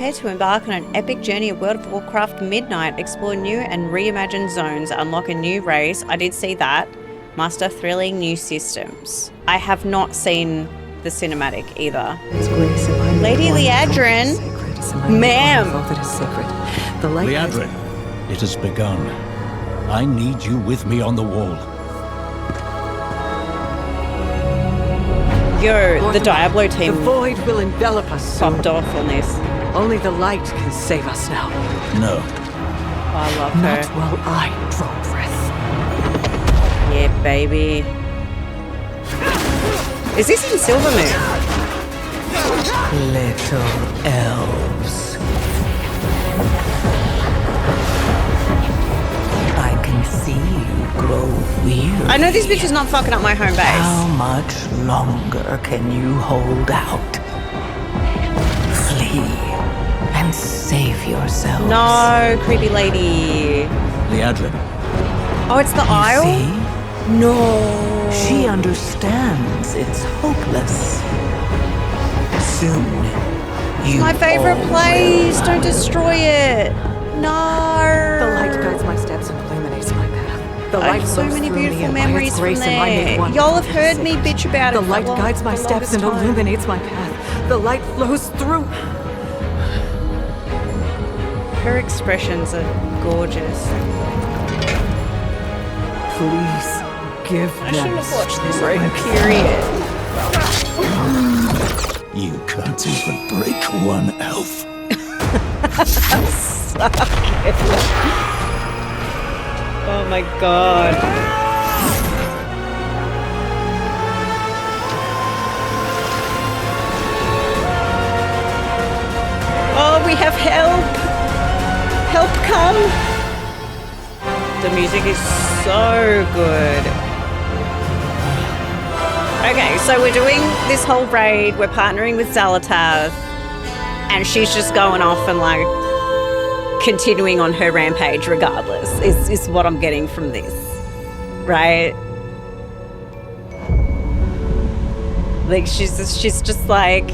Prepare to embark on an epic journey of World of Warcraft Midnight. Explore new and reimagined zones. Unlock a new race. I did see that. Master thrilling new systems. I have not seen the cinematic either. Lady Liadrin. Ma'am. Liadrin, it has begun. I need you with me on the wall. Yo, the Diablo team. The void will envelop us soon. Popped off on this. Only the light can save us now. No. I love her. Not while I draw breath. Yeah, baby. Is this in Silvermoon? Little elves. I can see you grow weary. I know this bitch is not fucking up my home base. How much longer can you hold out? Flee and save yourselves. No, creepy lady. Liadrin. Oh, it's the Isle? See? No. She understands it's hopeless. Soon, you My favorite all place. will. Don't destroy it. No. The light guides my steps and illuminates my path. The I light have so flows many through me, beautiful and by its memories from grace am I made there. one Y'all have with heard the me sacred. bitch about it. The light guides my for the steps and longest time. illuminates my path. The light flows through. Her expressions are gorgeous. Please give I them shouldn't have watched this strength. period. You can't even break one elf. Oh my god. Oh, we have help! Help come! The music is so good. Okay, so we're doing this whole raid, we're partnering with Zalatath, and she's just going off and like continuing on her rampage regardless, is what I'm getting from this, right? Like she's just like,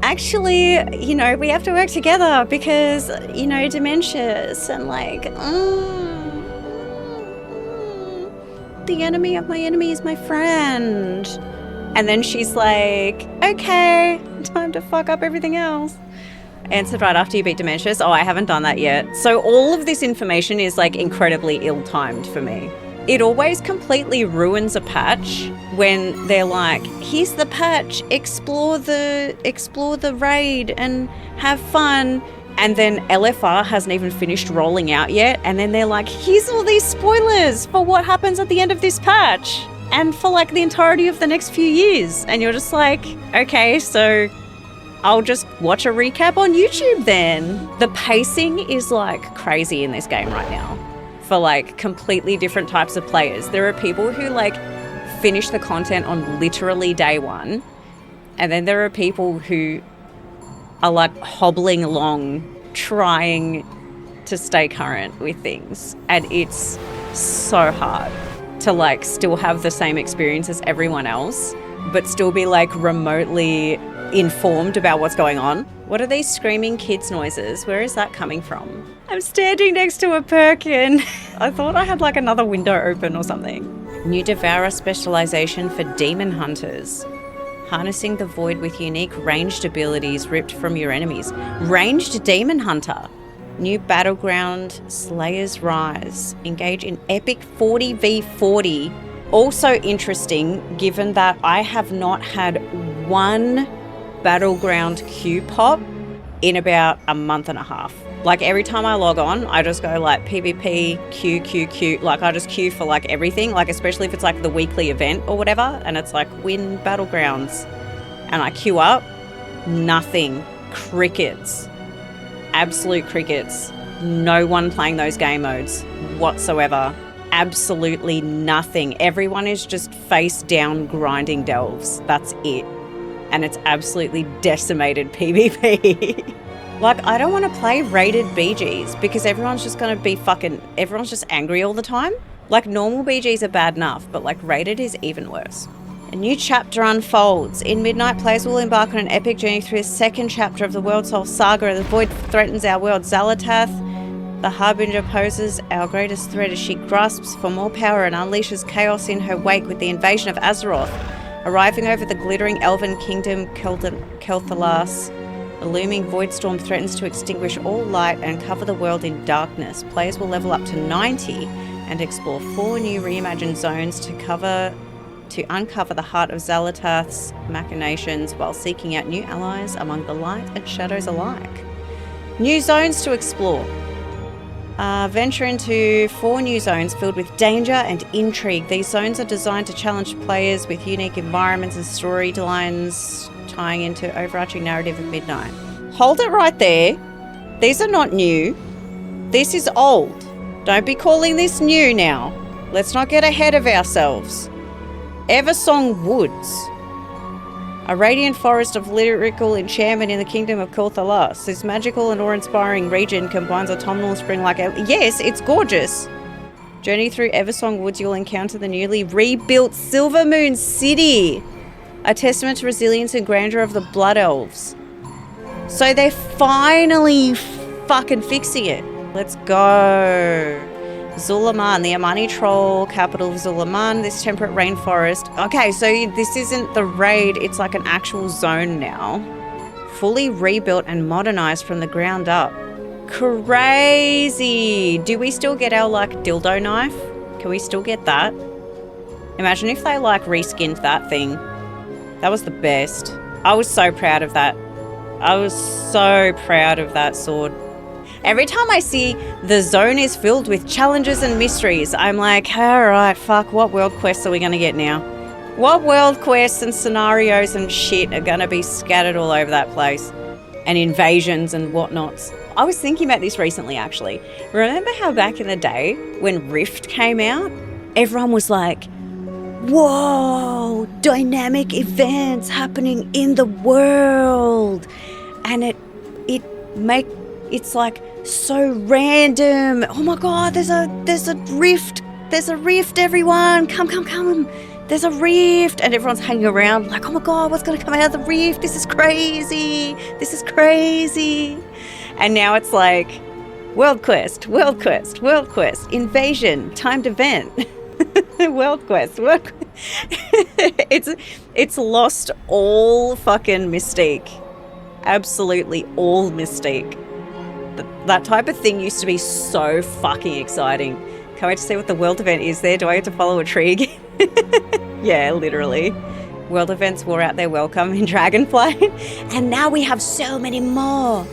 actually, you know, we have to work together because, you know, dementias and like, the enemy of my enemy is my friend. And then she's like, okay, time to fuck up everything else. Answered right after you beat dementias. Oh, I haven't done that yet. So all of this information is like incredibly ill-timed for me. It always completely ruins a patch when they're like, here's the patch, explore the raid and have fun. And then LFR hasn't even finished rolling out yet. And then they're like, here's all these spoilers for what happens at the end of this patch and for like the entirety of the next few years. And you're just like, okay, so I'll just watch a recap on YouTube then. The pacing is like crazy in this game right now for like completely different types of players. There are people who like finish the content on literally day one. And then there are people who are like hobbling along, trying to stay current with things. And it's so hard to like still have the same experience as everyone else, but still be like remotely informed about what's going on. What are these screaming kids noises? Where is that coming from? I'm standing next to a Perkin. I thought I had like another window open or something. New Devourer specialization for demon hunters. Harnessing the void with unique ranged abilities ripped from your enemies. Ranged Demon Hunter. New Battleground, Slayer's Rise. Engage in epic 40v40. Also interesting, given that I have not had one Battleground queue pop in about a month and a half. Like every time I log on, I just go like PvP, queue. Like I just queue for like everything, like especially if it's like the weekly event or whatever, and it's like win Battlegrounds. And I queue up, nothing. Crickets. Absolute crickets. No one playing those game modes whatsoever. Absolutely nothing. Everyone is just face down grinding delves. That's it. And it's absolutely decimated PvP. Like, I don't want to play rated BGs because everyone's just going to be everyone's just angry all the time. Like, normal BGs are bad enough, but like rated is even worse. A new chapter unfolds. In Midnight, players will embark on an epic journey through the second chapter of the World Soul Saga. The Void threatens our world. Xal'atath, the Harbinger, poses our greatest threat as she grasps for more power and unleashes chaos in her wake with the invasion of Azeroth. Arriving over the glittering elven kingdom Kel'Thalas, the looming Voidstorm threatens to extinguish all light and cover the world in darkness. Players will level up to 90 and explore 4 new reimagined zones to uncover the heart of Xal'atath's machinations while seeking out new allies among the light and shadows alike. New zones to explore. Venture into 4 new zones filled with danger and intrigue. These zones are designed to challenge players with unique environments and storylines tying into overarching narrative of Midnight. Hold it right there. These are not new. This is old. Don't be calling this new now. Let's not get ahead of ourselves. Eversong Woods. A radiant forest of lyrical enchantment in the kingdom of Kel'Thalas. This magical and awe-inspiring region combines autumnal spring-like... Yes, it's gorgeous. Journey through Eversong Woods, you'll encounter the newly rebuilt Silvermoon City. A testament to resilience and grandeur of the Blood Elves. So they're finally fucking fixing it. Let's go. Zulaman, the Amani Troll, capital of Zulaman, this temperate rainforest. Okay, so this isn't the raid, it's like an actual zone now. Fully rebuilt and modernized from the ground up. Crazy! Do we still get our, like, dildo knife? Can we still get that? Imagine if they, like, reskinned that thing. That was the best. I was so proud of that. I was so proud of that sword. Every time I see the zone is filled with challenges and mysteries, I'm like, alright, fuck, what world quests are we going to get now? What world quests and scenarios and shit are going to be scattered all over that place? And invasions and whatnots. I was thinking about this recently, actually. Remember how back in the day, when Rift came out, everyone was like, whoa, dynamic events happening in the world. And it's like so random. Oh my god, there's a rift. There's a rift, everyone. Come. There's a rift. And everyone's hanging around like, oh my god, what's going to come out of the rift? This is crazy. And now it's like, world quest, invasion, timed event. World quest. It's lost all fucking mystique. Absolutely all mystique. That type of thing used to be so fucking exciting. Can't wait to see what the world event is there. Do I get to follow a tree again? Yeah, literally. World events wore out their welcome in Dragonflight. And now we have so many more.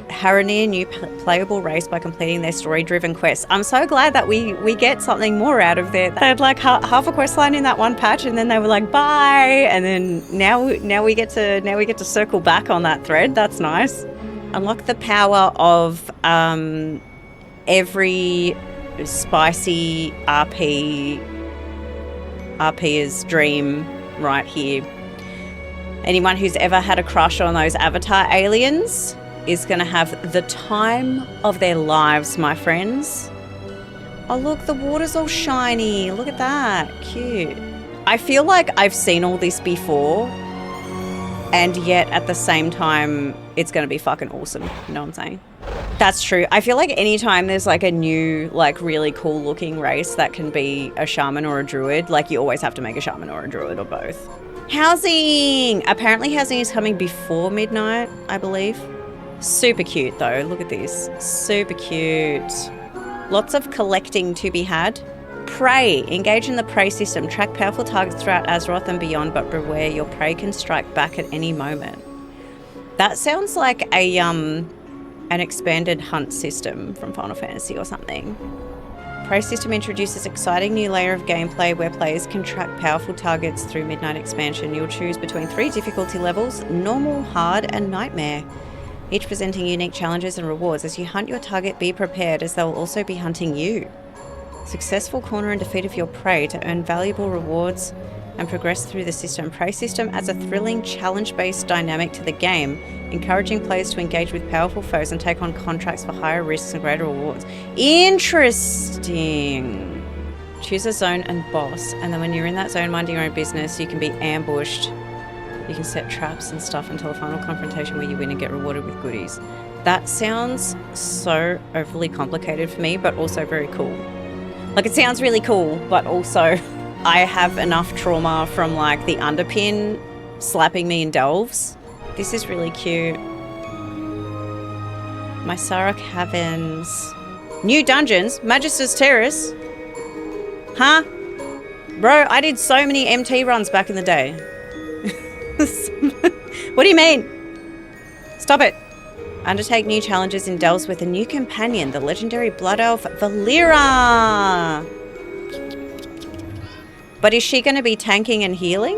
Haranir new playable race by completing their story-driven quests. I'm so glad that we get something more out of there. They had like half a quest line in that one patch, and then they were like, bye. And then now we get to circle back on that thread. That's nice. Unlock the power of every spicy RP's dream right here. Anyone who's ever had a crush on those Avatar aliens is going to have the time of their lives, my friends. Oh, look, the water's all shiny. Look at that. Cute. I feel like I've seen all this before, and yet at the same time, it's going to be fucking awesome. You know what I'm saying? That's true. I feel like anytime there's like a new, like really cool looking race that can be a shaman or a druid, like you always have to make a shaman or a druid or both. Housing! Apparently housing is coming before midnight, I believe. Super cute though. Look at this. Super cute. Lots of collecting to be had. Prey. Engage in the prey system. Track powerful targets throughout Azeroth and beyond, but beware, your prey can strike back at any moment. That sounds like a an expanded hunt system from Final Fantasy or something. Prey system introduces exciting new layer of gameplay where players can track powerful targets through Midnight Expansion. You'll choose between 3 difficulty levels, normal, hard, and nightmare, each presenting unique challenges and rewards. As you hunt your target, be prepared, as they will also be hunting you. Successful corner and defeat of your prey to earn valuable rewards and progress through the system. Prey system adds a thrilling, challenge-based dynamic to the game, encouraging players to engage with powerful foes and take on contracts for higher risks and greater rewards. Interesting. Choose a zone and boss, and then when you're in that zone minding your own business, you can be ambushed. You can set traps and stuff until a final confrontation where you win and get rewarded with goodies. That sounds so overly complicated for me, but also very cool. Like, it sounds really cool, but also I have enough trauma from, like, the underpin slapping me in delves. This is really cute. Mysara Caverns. New dungeons? Magister's Terrace? Huh? Bro, I did so many MT runs back in the day. What do you mean? Stop it. Undertake new challenges in delves with a new companion, the legendary blood elf Valeera. But is she going to be tanking and healing?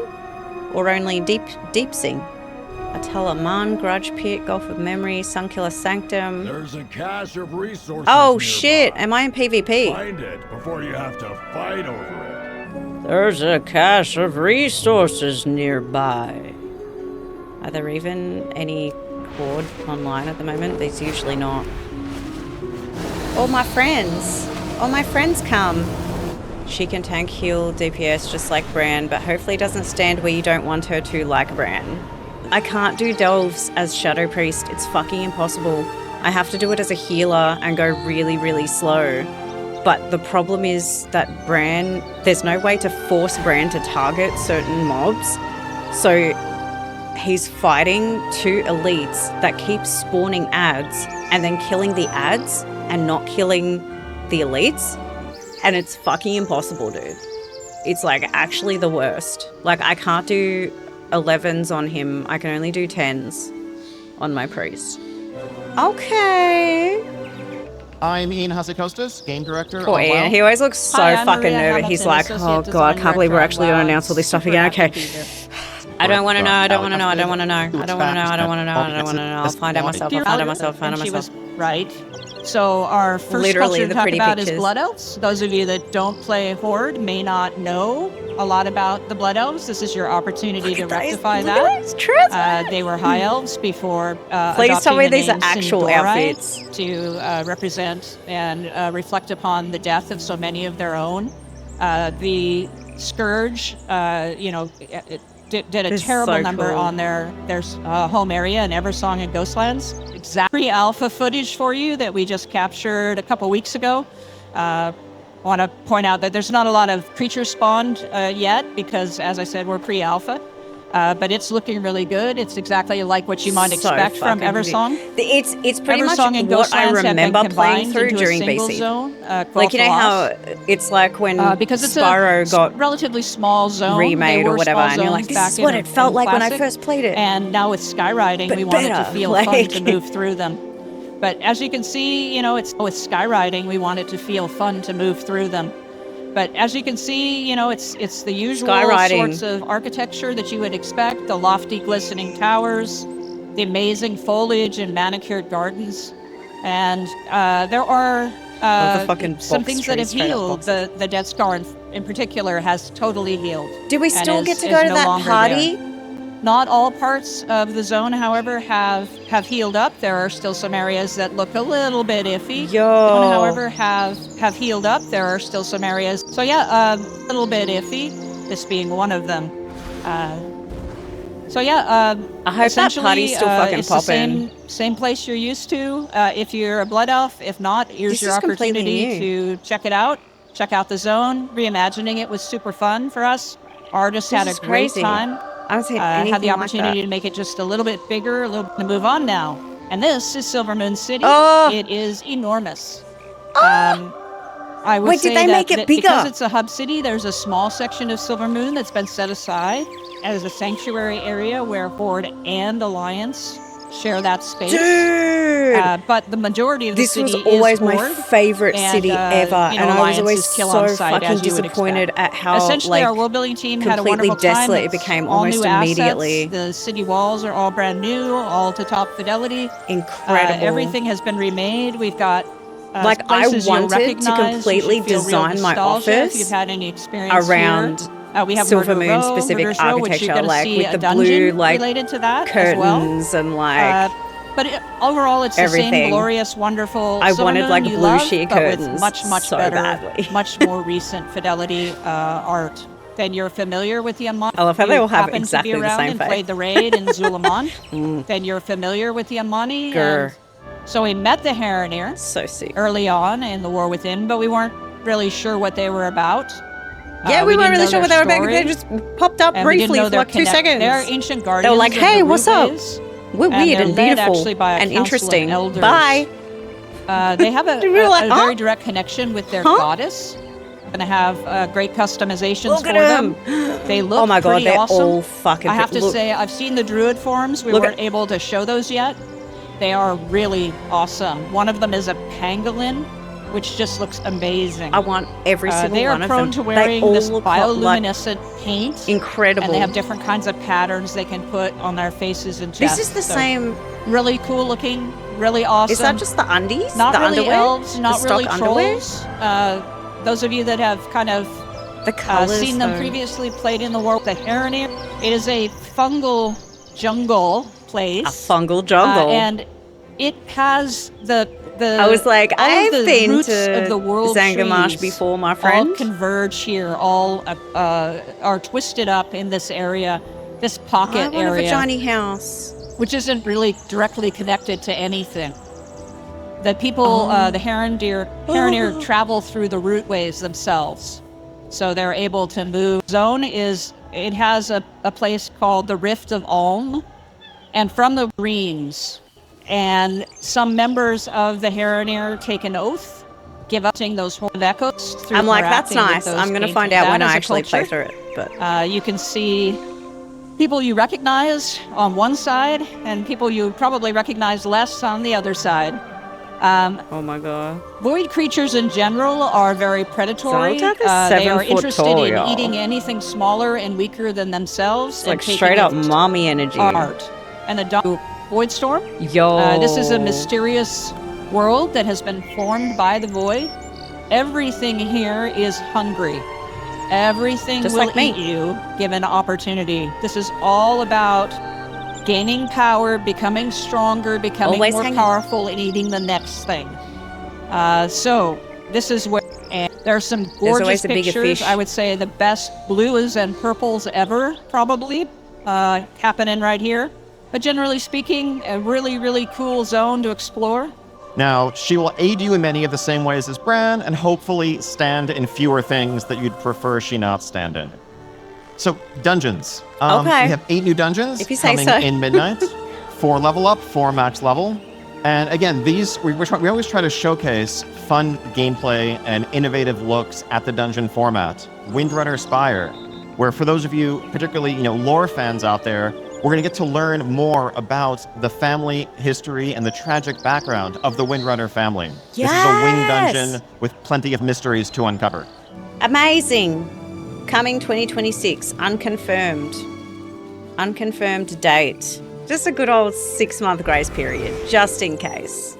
Or only deep-sing? Atella Man, Grudge Pit, Gulf of Memory, Sunkiller Sanctum. There's a cache of resources Oh nearby. shit, am I in PvP? Find it before you have to fight over it. There's a cache of resources nearby. Are there even any Horde online at the moment? There's usually not. All my friends come. She can tank, heal, DPS just like Bran, but hopefully doesn't stand where you don't want her to like Bran. I can't do delves as Shadow Priest. It's fucking impossible. I have to do it as a healer and go really, really slow. But the problem is that Bran, there's no way to force Bran to target certain mobs. So he's fighting two elites that keep spawning ads and then killing the ads and not killing the elites. And it's fucking impossible, dude. It's like actually the worst. Like, I can't do 11s on him. I can only do 10s on my priest. Okay. I'm Ian Hasekostas, game director. Poor of Ian. WoW. He always looks so Hi, fucking Maria nervous. He's Hamilton, like, oh Associate god, I Design can't believe we're Director actually of going to WoW. announce all this stuff Super again. happy Okay. to be here. I don't want to know. I don't want to know. I don't want to know. I don't want to know. I don't want to know. I don't want to know. I'll find out myself. I'll find out myself. Find out And she myself. was right. So our first Literally culture the to talk pretty about pictures. is Blood Elves. Those of you that don't play Horde may not know a lot about the Blood Elves. This is your opportunity to rectify that. They were High Elves before Please tell me adopting the these are name actual Sindorai outfits. to represent and reflect upon the death of so many of their own. The Scourge, did a This is terrible so number cool. on their home area in Eversong and Ghostlands. Exactly alpha footage for you that we just captured a couple weeks ago. I want to point out that there's not a lot of creatures spawned yet because, as I said, we're pre-alpha. But it's looking really good. It's exactly like what you might So expect from fucking Eversong. It's pretty much Eversong and what I Ghostlands have been remember playing combined through into a during single BC. zone, Like, you know how it's like when because it's Spyro a got relatively small zone. They remade or were whatever, small and you're like, zones this back is what in- it felt in like when I Classic. first played it. And now with skywriting, But we want it to better, feel fun like- to move through them. But as you can see, it's with skywriting, we want it to feel fun to move through them. But as you can see, it's the usual Skywriting. sorts of architecture that you would expect: the lofty, glistening towers, the amazing foliage and manicured gardens, and there are the fucking some box things that have trees, straight up healed. boxes. The Death Scar in particular has totally healed. Did we and still is- get to is go to no that longer party? there. Not all parts of the zone, however, have healed up. There are still some areas that look a little bit iffy. Yo. One, however, have healed up. There are still some areas. So yeah, a little bit iffy. This being one of them. I hope that party's still fucking it's popping. the same place you're used to. If you're a blood elf, if not, here's This your is completely opportunity to check it out. Check out the zone. Reimagining it was super fun for us. Artists had a is great crazy. time. I haven't seen anything Had the like opportunity that. to make it just a little bit bigger, a little to move on now. And this is Silver Moon City. Oh. It is enormous. I would Wait, say did they that, make it that bigger? because it's a hub city, there's a small section of Silver Moon that's been set aside as a sanctuary area where Horde and Alliance share that space. Dude! But the majority of the This city was is always my Horde, favorite and, city ever, and I was Alliance always is kill so on sight, fucking as you would disappointed expect. at how Essentially, like our world building team had a completely wonderful time. desolate it It's became all almost new assets. immediately. The city walls are all brand new, all to top fidelity. incredible. Everything has been remade. We've got Like, I places you'll wanted to recognize. You completely should feel real design my nostalgia if office you've had any experience around here. We have Silver Murder Moon Row, specific Murder's Row, which architecture, you're gonna like see with a the dungeon blue like related to that as well. curtains and like But overall, it's the same Everything. glorious, wonderful. I Silver wanted, Moon like, you blue love, sheer but with curtains much so better, badly. much more recent fidelity art. Then you're familiar with the Amani. I love how they all have happen exactly to be the around same and face. played the raid in Zulaman. Then you're familiar with the Amani. Grr. And so we met the Haranir So sick. early on in the War Within, but we weren't really sure what they were about. Yeah, we weren't didn't really know sure what they their were about. They story, just popped up and we didn't briefly know for their like 2 seconds. They're ancient They guardians. were like, of hey, the what's up? Rootways, We're and weird they're and led beautiful actually by a and council of interesting. elders. Bye. They have a We were like, huh? very direct connection with their goddess. Going to have great customizations Look for at 'em. them. They look Oh my god, pretty they're awesome. all fucking. I have to look, say, I've seen the druid forms. We Look weren't at- able to show those yet. They are really awesome. One of them is a pangolin, which just looks amazing. I want every single they are one of prone them. to They wearing all this look like bioluminescent paint. incredible. And they have different kinds of patterns they can put on their faces and chests. This is the So, same. really cool looking, really awesome. Is that just the undies? Not the really underwear? elves, not the really stock underwear? trolls. Those of you that have kind of The colors. seen them though. previously played in the war with the Haranir. It is a fungal jungle place. A fungal jungle. And it has the I was like, all of I've the been roots to of the world Sanguinar trees before, my all friend. converge here, all are twisted up in this area, this I pocket want a area, vagina house. which isn't really directly connected to anything. The people, the Haranir travel through the rootways themselves, so they're able to move. It has a place called the Rift of Ulm, and from the Greens, and some members of the Haranir take an oath, give up those horned echoes. Through I'm like, that's interacting nice. with those I'm going to ancient- find out that when is I a actually play culture. through it. But You can see people you recognize on one side and people you probably recognize less on the other side. oh my god. Void creatures in general are very predatory. Zoltak is They 7 are foot interested tall, in y'all. eating anything smaller and weaker than themselves. It's like and taking straight up it mommy energy. art. And the Voidstorm. Yo. This is a mysterious world that has been formed by the Void. Everything here is hungry. Everything Just will like me. eat you given opportunity. This is all about gaining power, becoming stronger, becoming Always more hanging. powerful, and eating the next thing. So this is where, and there are some gorgeous always a bigger pictures. fish. I would say the best blues and purples ever, probably, happening right here. But generally speaking, a really, really cool zone to explore. Now, she will aid you in many of the same ways as Bran, and hopefully stand in fewer things that you'd prefer she not stand in. So, dungeons. Okay. We have 8 new dungeons If you say coming so. in midnight. 4 level up, 4 max level. And again, these we always try to showcase fun gameplay and innovative looks at the dungeon format. Windrunner Spire, where for those of you, particularly lore fans out there, we're going to get to learn more about the family history and the tragic background of the Windrunner family. This is a wing Yes! dungeon with plenty of mysteries to uncover. Amazing. Coming 2026. Unconfirmed. Unconfirmed date. Just a good old 6-month grace period, just in case.